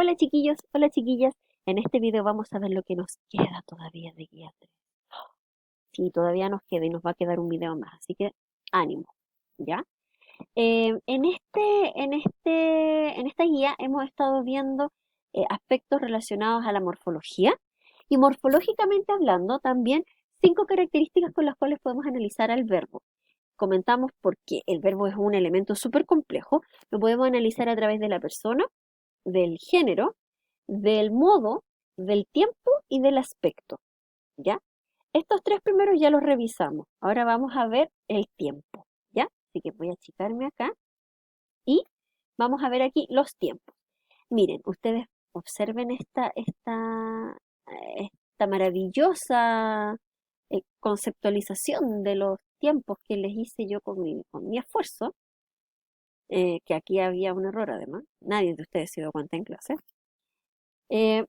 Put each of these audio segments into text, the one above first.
Hola chiquillos, hola chiquillas. En este video vamos a ver lo que nos queda todavía de guía 3. Sí, todavía nos queda y nos va a quedar un video más, así que ánimo, ¿ya? En esta guía hemos estado viendo aspectos relacionados a la morfología y morfológicamente hablando también 5 características con las cuales podemos analizar al verbo. Comentamos porque el verbo es un elemento súper complejo, lo podemos analizar a través de la persona, del género, del modo, del tiempo y del aspecto, ¿ya? Estos tres primeros ya los revisamos. Ahora vamos a ver el tiempo, ¿ya? Así que voy a achicarme acá y vamos a ver aquí los tiempos. Miren, ustedes observen esta maravillosa conceptualización de los tiempos que les hice yo con mi esfuerzo, que aquí había un error además. Nadie de ustedes se dio cuenta en clase. Eh,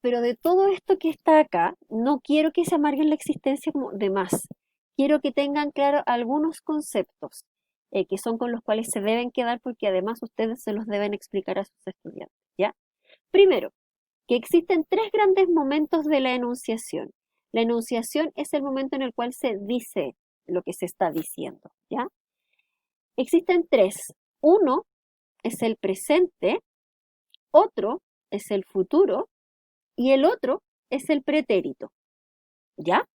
Pero de todo esto que está acá, no quiero que se amarguen la existencia como de más. Quiero que tengan claro algunos conceptos que son con los cuales se deben quedar porque además ustedes se los deben explicar a sus estudiantes, ¿ya? Primero, que existen tres grandes momentos de la enunciación. La enunciación es el momento en el cual se dice lo que se está diciendo, ¿ya? Existen tres. Uno es el presente, otro es el futuro y el otro es el pretérito, ¿ya?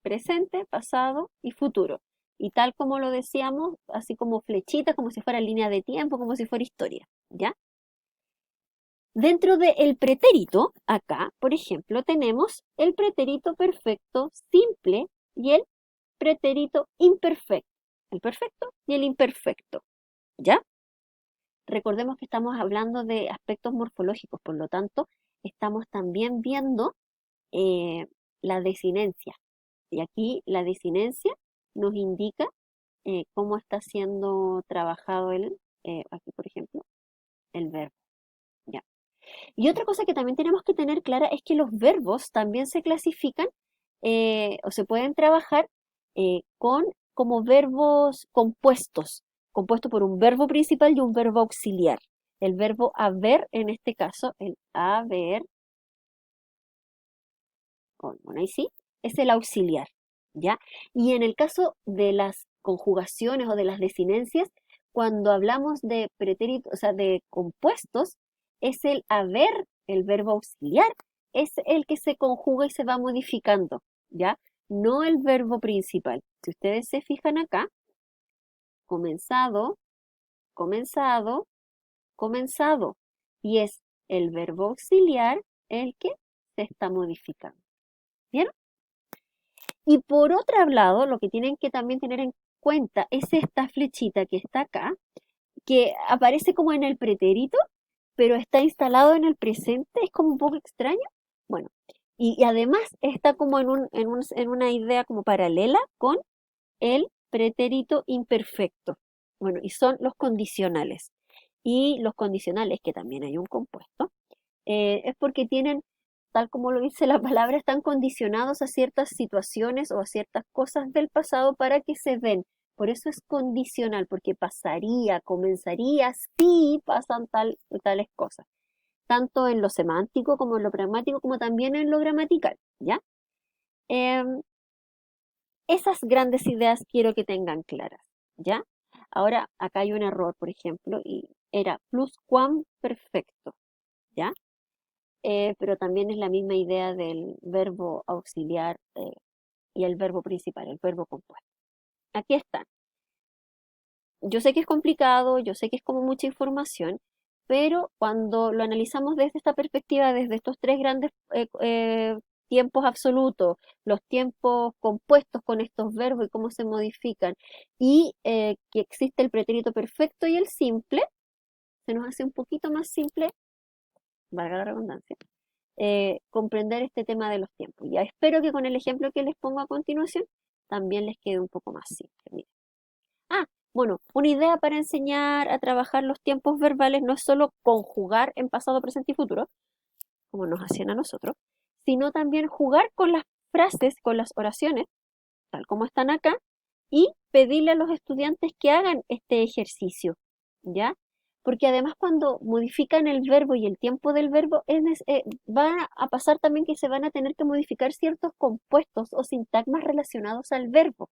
Presente, pasado y futuro. Y tal como lo decíamos, así como flechitas, como si fuera línea de tiempo, como si fuera historia, ¿ya? Dentro del pretérito, acá, por ejemplo, tenemos el pretérito perfecto simple y el pretérito imperfecto. El perfecto y el imperfecto, ¿ya? Recordemos que estamos hablando de aspectos morfológicos, por lo tanto, estamos también viendo eh, la desinencia. Y aquí la desinencia nos indica cómo está siendo trabajado aquí por ejemplo, el verbo. ¿Ya? Y otra cosa que también tenemos que tener clara es que los verbos también se clasifican o se pueden trabajar como verbos compuestos, compuestos por un verbo principal y un verbo auxiliar. El verbo haber, en este caso, el haber, bueno, ahí sí, es el auxiliar, ¿ya? Y en el caso de las conjugaciones o de las desinencias, cuando hablamos de pretéritos, o sea, de compuestos, es el haber, el verbo auxiliar, es el que se conjuga y se va modificando, ¿ya? No el verbo principal. Si ustedes se fijan acá, comenzado, comenzado, comenzado. Y es el verbo auxiliar el que se está modificando. ¿Bien? Y por otro lado, lo que tienen que también tener en cuenta es esta flechita que está acá, que aparece como en el pretérito, pero está instalado en el presente, es como un poco extraño. Bueno, y además está como en una idea como paralela con el pretérito imperfecto. Bueno, y son los condicionales. Y los condicionales, que también hay un compuesto, es porque tienen, tal como lo dice la palabra, están condicionados a ciertas situaciones o a ciertas cosas del pasado para que se den. Por eso es condicional, porque pasaría, comenzaría, si pasan tales cosas, tanto en lo semántico como en lo pragmático, como también en lo gramatical, ¿ya? Em, Esas grandes ideas quiero que tengan claras, ¿ya? Ahora, acá hay un error, por ejemplo, y era pluscuamperfecto, ¿ya? Pero también es la misma idea del verbo auxiliar y el verbo principal, el verbo compuesto. Aquí están. Yo sé que es complicado, yo sé que es como mucha información, pero cuando lo analizamos desde esta perspectiva, desde estos tres grandes tiempos absolutos, los tiempos compuestos con estos verbos y cómo se modifican, y que existe el pretérito perfecto y el simple, se nos hace un poquito más simple, valga la redundancia, comprender este tema de los tiempos. Ya espero que con el ejemplo que les pongo a continuación también les quede un poco más simple. Mira. Ah, bueno, una idea para enseñar a trabajar los tiempos verbales no es solo conjugar en pasado, presente y futuro, como nos hacían a nosotros, sino también jugar con las frases, con las oraciones, tal como están acá, y pedirle a los estudiantes que hagan este ejercicio, ¿ya? porque además cuando modifican el verbo y el tiempo del verbo, va a pasar también que se van a tener que modificar ciertos compuestos o sintagmas relacionados al verbo.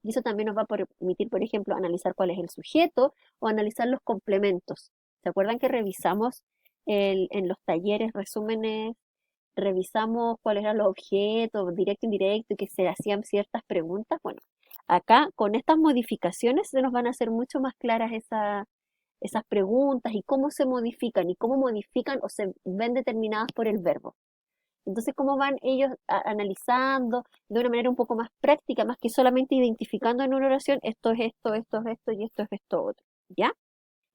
Y eso también nos va a permitir, por ejemplo, analizar cuál es el sujeto o analizar los complementos. ¿Se acuerdan que revisamos en los talleres, resúmenes, revisamos cuáles eran los objetos, directo, indirecto, y que se hacían ciertas preguntas? Bueno, acá con estas modificaciones se nos van a hacer mucho más claras esas preguntas y cómo modifican o se ven determinadas por el verbo. Entonces, cómo van ellos analizando de una manera un poco más práctica, más que solamente identificando en una oración, esto es esto, esto es esto y esto es esto otro, ¿ya?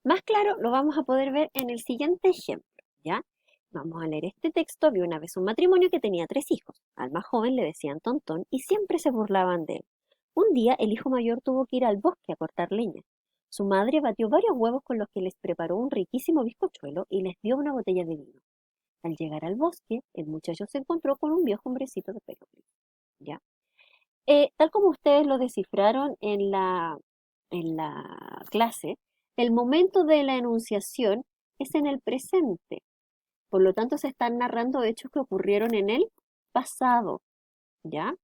Más claro lo vamos a poder ver en el siguiente ejemplo, ¿ya? Vamos a leer este texto. Había una vez un matrimonio que tenía 3 hijos. Al más joven le decían Tontón y siempre se burlaban de él. Un día el hijo mayor tuvo que ir al bosque a cortar leña. Su madre batió varios huevos con los que les preparó un riquísimo bizcochuelo y les dio una botella de vino. Al llegar al bosque, el muchacho se encontró con un viejo hombrecito de pelo gris, ¿ya? Tal como ustedes lo descifraron en la clase, el momento de la enunciación es en el presente. Por lo tanto, se están narrando hechos que ocurrieron en el pasado, ¿ya?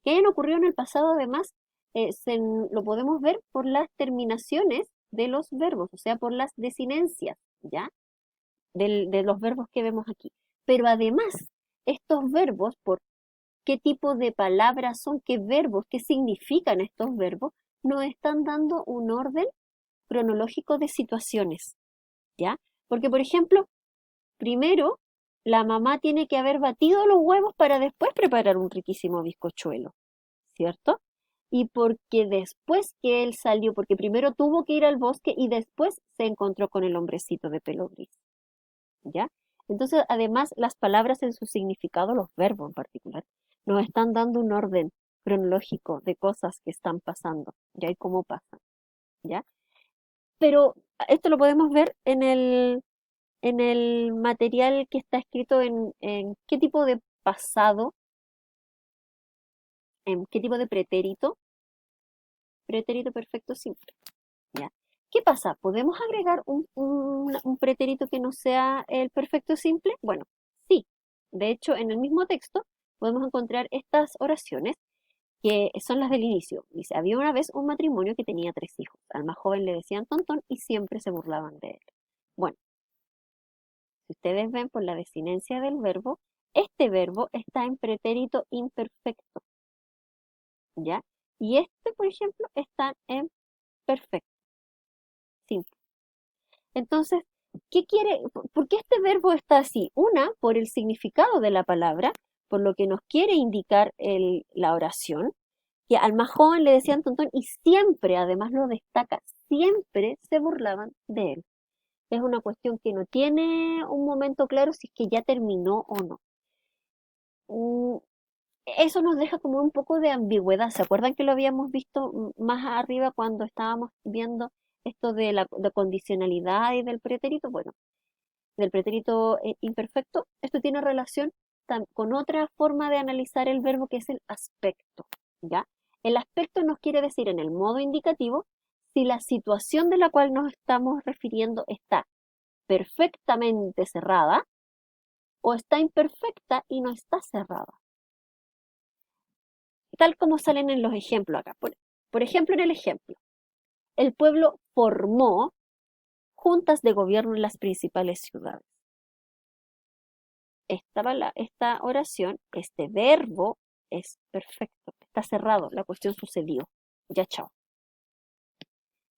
Que hayan ocurrido en el pasado, además, lo podemos ver por las terminaciones de los verbos, o sea, por las desinencias, ¿ya? De los verbos que vemos aquí. Pero además, estos verbos, por qué tipo de palabras son, qué verbos, qué significan estos verbos, nos están dando un orden cronológico de situaciones, ¿ya? Porque, por ejemplo, primero la mamá tiene que haber batido los huevos para después preparar un riquísimo bizcochuelo, ¿cierto? Y porque después que él salió, porque primero tuvo que ir al bosque y después se encontró con el hombrecito de pelo gris, ¿ya? Entonces, además, las palabras en su significado, los verbos en particular, nos están dando un orden cronológico de cosas que están pasando, ¿ya? Y cómo pasan, ¿ya? Pero esto lo podemos ver en el material que está escrito en qué tipo de pasado, en qué tipo de pretérito perfecto simple, ¿ya? ¿Qué pasa? ¿Podemos agregar un pretérito que no sea el perfecto simple? Bueno, sí. De hecho, en el mismo texto podemos encontrar estas oraciones que son las del inicio. Dice, había una vez un matrimonio que tenía 3 hijos. Al más joven le decían Tontón y siempre se burlaban de él. Bueno, si ustedes ven por la desinencia del verbo, este verbo está en pretérito imperfecto, ¿ya? Y este, por ejemplo, está en perfecto, simple. Entonces, ¿qué quiere? ¿Por qué este verbo está así? Una, por el significado de la palabra, por lo que nos quiere indicar la oración, que al más joven le decían tontón y siempre, además lo destaca, siempre se burlaban de él. Es una cuestión que no tiene un momento claro si es que ya terminó o no. Mm, Eso nos deja como un poco de ambigüedad. ¿Se acuerdan que lo habíamos visto más arriba cuando estábamos viendo esto de la condicionalidad y del pretérito? Bueno, del pretérito imperfecto, esto tiene relación con otra forma de analizar el verbo que es el aspecto, ¿ya? El aspecto nos quiere decir en el modo indicativo si la situación de la cual nos estamos refiriendo está perfectamente cerrada o está imperfecta y no está cerrada. Tal como salen en los ejemplos acá. Por ejemplo, en el ejemplo, el pueblo formó juntas de gobierno en las principales ciudades. Esta oración, este verbo es perfecto, está cerrado, la cuestión sucedió. Ya, chao.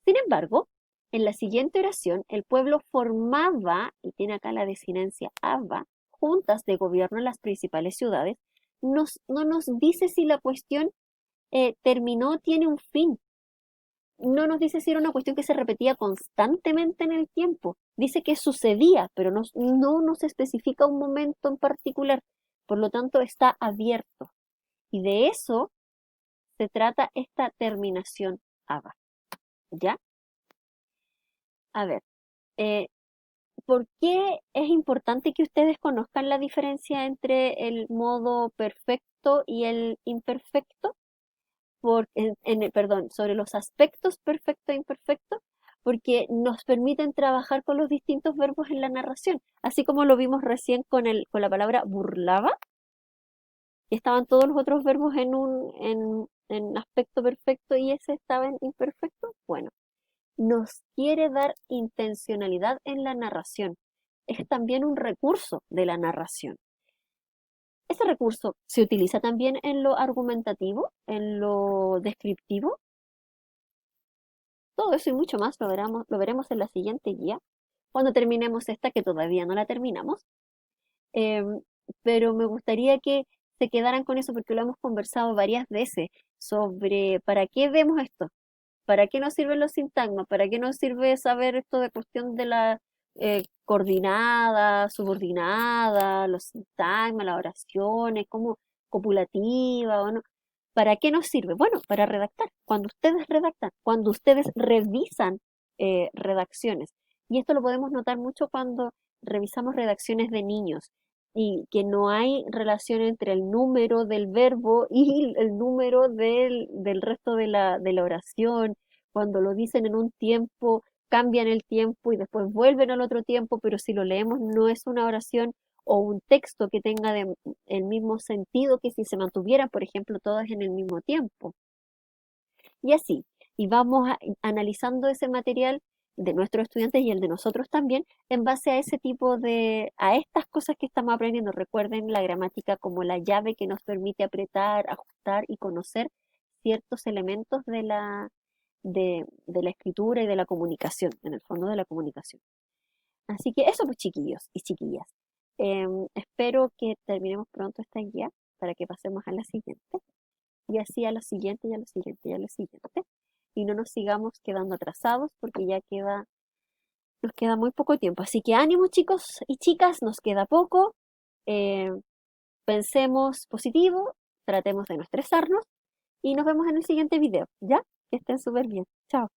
Sin embargo, en la siguiente oración, el pueblo formaba, y tiene acá la desinencia aba, juntas de gobierno en las principales ciudades, no nos dice si la cuestión terminó o tiene un fin. No nos dice si era una cuestión que se repetía constantemente en el tiempo. Dice que sucedía, pero no nos especifica un momento en particular. Por lo tanto, está abierto. Y de eso se trata esta terminación aba. ¿Ya? A ver, eh, ¿por qué es importante que ustedes conozcan la diferencia entre el modo perfecto y el imperfecto? Perdón, sobre los aspectos perfecto e imperfecto, porque nos permiten trabajar con los distintos verbos en la narración, así como lo vimos recién con la palabra burlaba, y estaban todos los otros verbos en aspecto perfecto y ese estaba en imperfecto. Bueno, nos quiere dar intencionalidad en la narración. Es también un recurso de la narración. Ese recurso se utiliza también en lo argumentativo, en lo descriptivo. Todo eso y mucho más lo veremos en la siguiente guía, cuando terminemos esta, que todavía no la terminamos. Em, pero me gustaría que se quedaran con eso porque lo hemos conversado varias veces sobre para qué vemos esto, para qué nos sirven los sintagmas, para qué nos sirve saber esto de cuestión de la coordinada, subordinada, los sintagmas, las oraciones, como copulativa o no. ¿Para qué nos sirve? Bueno, para redactar. Cuando ustedes redactan, cuando ustedes revisan redacciones. Y esto lo podemos notar mucho cuando revisamos redacciones de niños y que no hay relación entre el número del verbo y el número del resto de la oración. Cuando lo dicen en un tiempo, cambian el tiempo y después vuelven al otro tiempo, pero si lo leemos no es una oración o un texto que tenga el mismo sentido que si se mantuvieran, por ejemplo, todas en el mismo tiempo. Y así, y vamos analizando ese material de nuestros estudiantes y el de nosotros también en base a ese tipo a estas cosas que estamos aprendiendo. Recuerden la gramática como la llave que nos permite apretar, ajustar y conocer ciertos elementos de la escritura y de la comunicación, en el fondo de la comunicación. Así que eso pues chiquillos y chiquillas. Espero que terminemos pronto esta guía para que pasemos a la siguiente y así a la siguiente y a la siguiente y a la siguiente y no nos sigamos quedando atrasados porque nos queda muy poco tiempo. Así que ánimo chicos y chicas, nos queda poco. eh, Pensemos positivo, tratemos de no estresarnos y nos vemos en el siguiente video, ¿ya? Que estén súper bien. Chao.